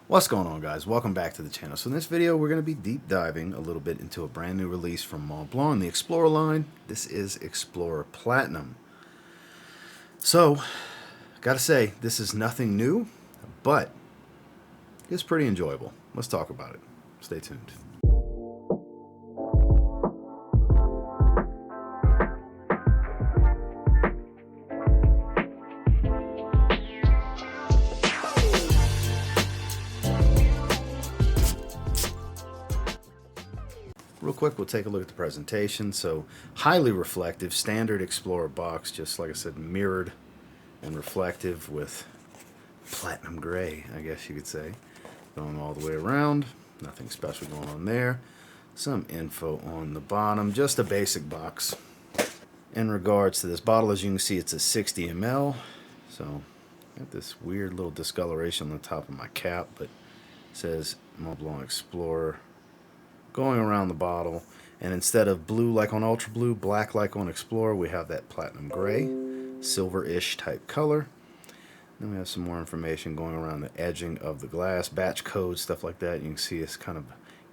What's going on, guys? Welcome back to the channel. So in this video we're going to be deep diving a little bit into a brand new release from Mont Blanc in the Explorer line. This is Explorer Platinum. So gotta say, this is nothing new, but it's pretty enjoyable. Let's talk about it. Stay tuned. Real quick, we'll take a look at the presentation. So, highly reflective, standard Explorer box, just like I said, mirrored and reflective with platinum gray, I guess you could say. Going all the way around, nothing special going on there. Some info on the bottom, just a basic box. In regards to this bottle, as you can see, it's a 60 ml. So, got this weird little discoloration on the top of my cap, but it says Mont Blanc Explorer going around the bottle, and instead of blue like on Ultra Blue, black like on Explorer, we have that platinum gray, silver-ish type color. Then we have some more information going around the edging of the glass, batch code, stuff like that. You can see it's kind of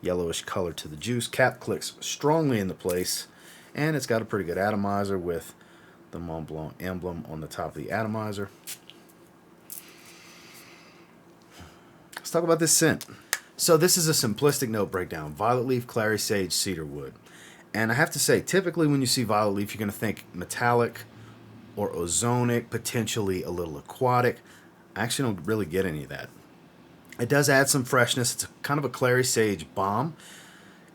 yellowish color to the juice. Cap clicks strongly into place, and it's got a pretty good atomizer with the Mont Blanc emblem on the top of the atomizer. Let's talk about this scent. So this is a simplistic note breakdown: violet leaf, clary sage, cedar wood. And I have to say, typically when you see violet leaf, you're going to think metallic or ozonic, potentially a little aquatic. I actually don't really get any of that. It does add some freshness. It's kind of a clary sage bomb,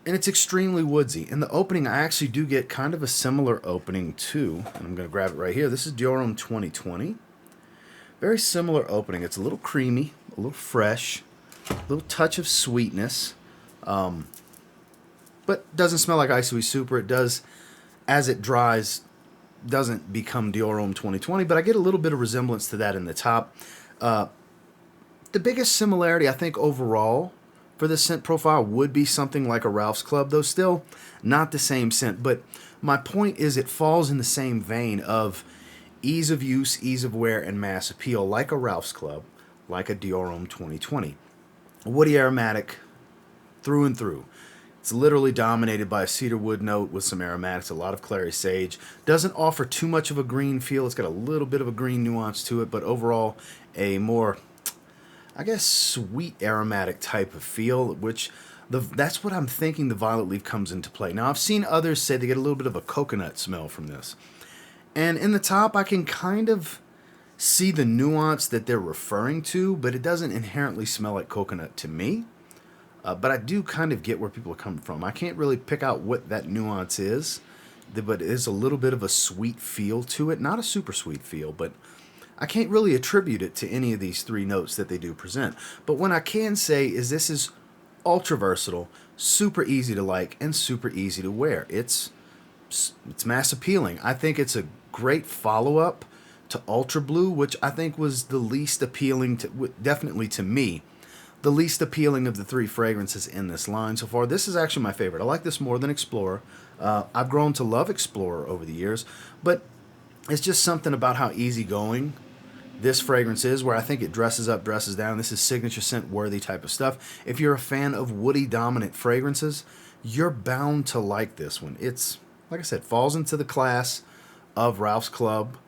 and it's extremely woodsy. In the opening, I actually do get kind of a similar opening too, and I'm going to grab it right here. This is Dior 2020. Very similar opening. It's a little creamy, a little fresh, a little touch of sweetness, but doesn't smell like Icy Super. It does, as it dries, doesn't become Dior 2020, but I get a little bit of resemblance to that in the top. The biggest similarity, I think, overall for the scent profile would be something like a Ralph's Club, though still not the same scent. But my point is, it falls in the same vein of ease of use, ease of wear, and mass appeal, like a Ralph's Club, like a Dior 2020. Woody aromatic through and through. It's literally dominated by a cedar wood note with some aromatics, a lot of clary sage. Doesn't offer too much of a green feel. It's got a little bit of a green nuance to it, but overall a more, I guess, sweet aromatic type of feel, which that's what I'm thinking the violet leaf comes into play. Now, I've seen others say they get a little bit of a coconut smell from this. And in the top, I can kind of see the nuance that they're referring to, but it doesn't inherently smell like coconut to me. But I do kind of get where people are coming from. I can't really pick out what that nuance is, but it is a little bit of a sweet feel to it. Not a super sweet feel, but I can't really attribute it to any of these three notes that they do present. But what I can say is this is ultra versatile, super easy to like, and super easy to wear. It's mass appealing. I think it's a great follow-up to Ultra Blue, which I think was the least appealing to, definitely to me, the least appealing of the three fragrances in this line so far. This is actually my favorite. I like this more than Explorer. I've grown to love Explorer over the years, but it's just something about how easygoing this fragrance is, where I think it dresses up, dresses down. This is signature scent worthy type of stuff. If you're a fan of woody dominant fragrances, you're bound to like this one. It's, like I said, falls into the class of Ralph's Club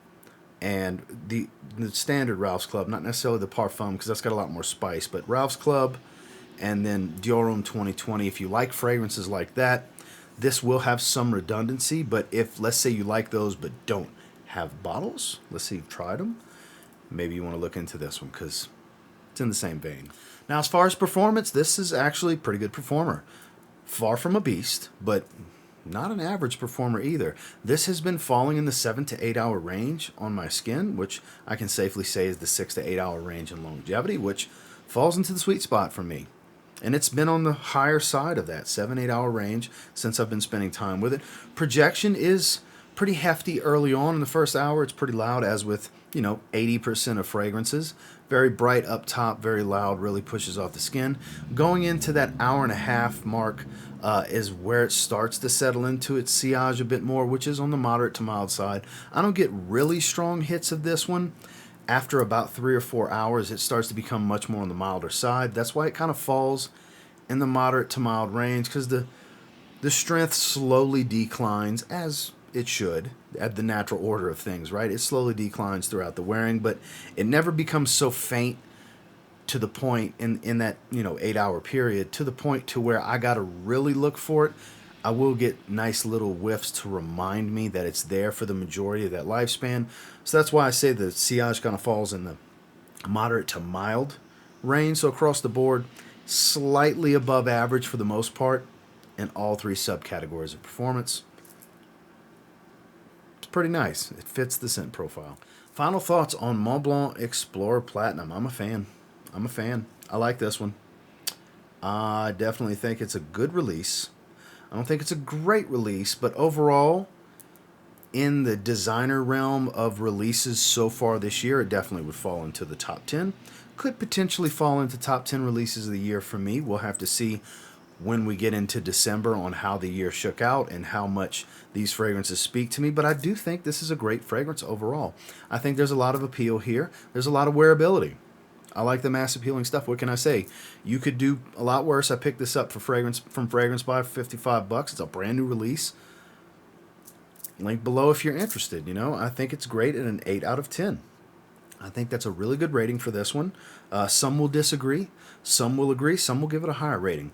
and the standard Ralph's Club, not necessarily the Parfum, because that's got a lot more spice, but Ralph's Club and then Dior 2020. If you like fragrances like that, this will have some redundancy, but if, let's say, you like those but don't have bottles, let's say you've tried them, maybe you want to look into this one because it's in the same vein. Now, as far as performance, this is actually a pretty good performer. Far from a beast, but not an average performer either. This has been falling in the 7 to 8 hour range on my skin, which I can safely say is the 6 to 8 hour range in longevity, which falls into the sweet spot for me. And it's been on the higher side of that 7-8 hour range since I've been spending time with it. Projection is pretty hefty early on in the first hour. It's pretty loud, as with, 80% of fragrances. Very bright up top, very loud, really pushes off the skin. Going into that hour and a half mark is where it starts to settle into its sillage a bit more, which is on the moderate to mild side. I don't get really strong hits of this one. After about 3 or 4 hours, it starts to become much more on the milder side. That's why it kind of falls in the moderate to mild range, because the strength slowly declines, as it should, at the natural order of things, right? It slowly declines throughout the wearing, but it never becomes so faint to the point in that 8 hour period, to the point to where I gotta really look for it. I will get nice little whiffs to remind me that it's there for the majority of that lifespan. So that's why I say the sillage kind of falls in the moderate to mild range. So across the board, slightly above average for the most part in all three subcategories of performance. It's pretty nice. It fits the scent profile. Final thoughts on Mont Blanc Explorer Platinum. I'm a fan. I like this one. I definitely think it's a good release. I don't think it's a great release, but overall, in the designer realm of releases so far this year, it definitely would fall into the top 10. Could potentially fall into top 10 releases of the year for me. We'll have to see when we get into December on how the year shook out and how much these fragrances speak to me. But I do think this is a great fragrance overall. I think there's a lot of appeal here. There's a lot of wearability. I like the mass appealing stuff. What can I say? You could do a lot worse. I picked this up from Fragrance Buy for $55. It's a brand new release. Link below if you're interested. I think it's great at an 8 out of 10. I think that's a really good rating for this one. Some will disagree. Some will agree. Some will give it a higher rating.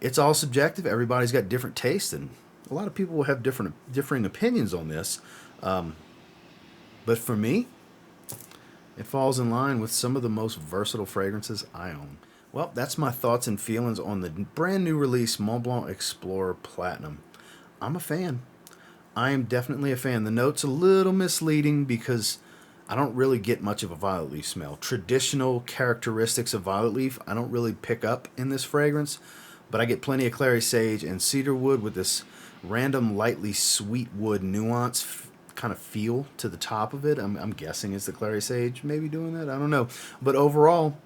It's all subjective. Everybody's got different tastes, and a lot of people will have differing opinions on this. But for me, it falls in line with some of the most versatile fragrances I own. Well, that's my thoughts and feelings on the brand new release Mont Blanc Explorer Platinum. I'm a fan. I am definitely a fan. The note's a little misleading because I don't really get much of a violet leaf smell. Traditional characteristics of violet leaf, I don't really pick up in this fragrance, but I get plenty of clary sage and cedar wood with this random lightly sweet wood nuance kind of feel to the top of it. I'm guessing it's the clary sage maybe doing that. I don't know. But overall,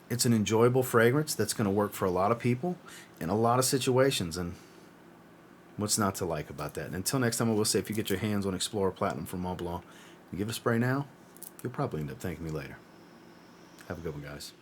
it's an enjoyable fragrance that's going to work for a lot of people in a lot of situations. And what's not to like about that? And until next time, I will say, if you get your hands on Explorer Platinum from Mont Blanc, you give it a spray now, you'll probably end up thanking me later. Have a good one, guys.